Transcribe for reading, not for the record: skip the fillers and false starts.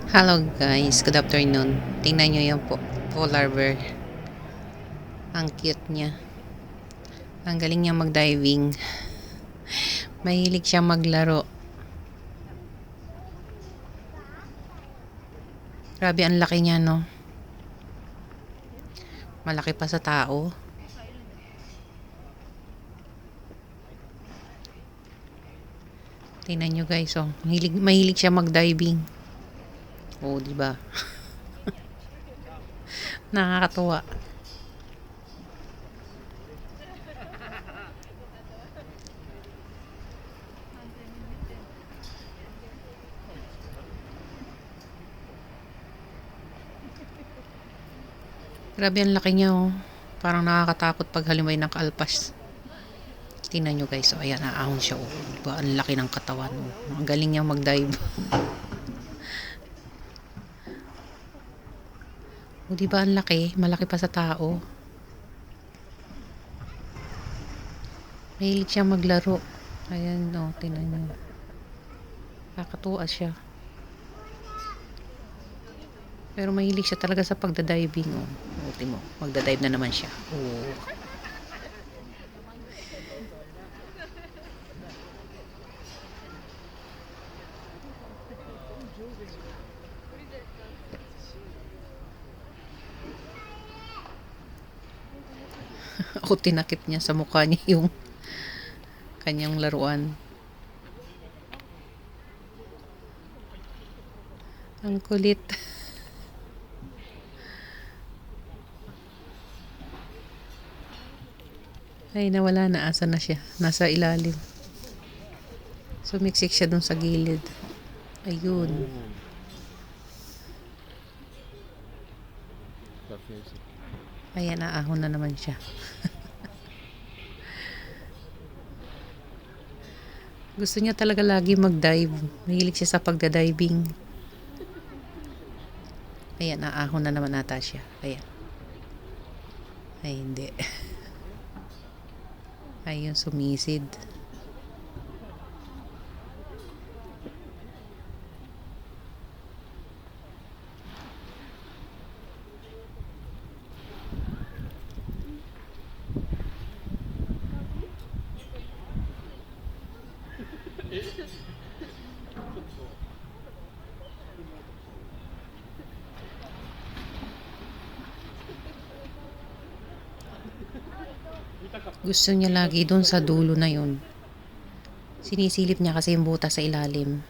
Hello guys, good afternoon. Tingnan nyo yung polar bear. Ang cute niya. Ang galing niya mag-diving. Mahilig siya maglaro. Grabe, ang laki niya, no? Malaki pa sa tao. Tingnan nyo guys, oh. Mahilig siya mag-diving. Oh, di ba? Nakakatuwa. Grabe, ang laki niya, oh. Parang nakakatakot pag halimay ng kaalpas. Tingnan nyo guys, oh. Ayan, naahon siya, oh. Diba? Ang laki ng katawan, oh. Ang galing niya mag-dive. O, di ba ang laki? Malaki pa sa tao. Mahilig siya maglaro. Ayan, no, tingnan nyo. Kakatuwa siya. Pero mahilig siya talaga sa pagdadiving, oh. Buti mo, magdadive na naman siya. Oh. Ako, tinakip niya sa mukha niya yung kanyang laruan. Ang kulit. Ay, nawala na. Asa na siya? Nasa ilalim. Sumiksik siya dun sa gilid. Ayun. Ayan, naahon na naman siya. Gusto niya talaga lagi mag-dive. Mahilig siya sa pagdadiving. Ayan, naahon na naman ata siya. Ayan. Ay, hindi. Ayun, sumisid. Gusto niya lagi doon sa dulo na yun. Sinisilip niya kasi yung butas sa ilalim.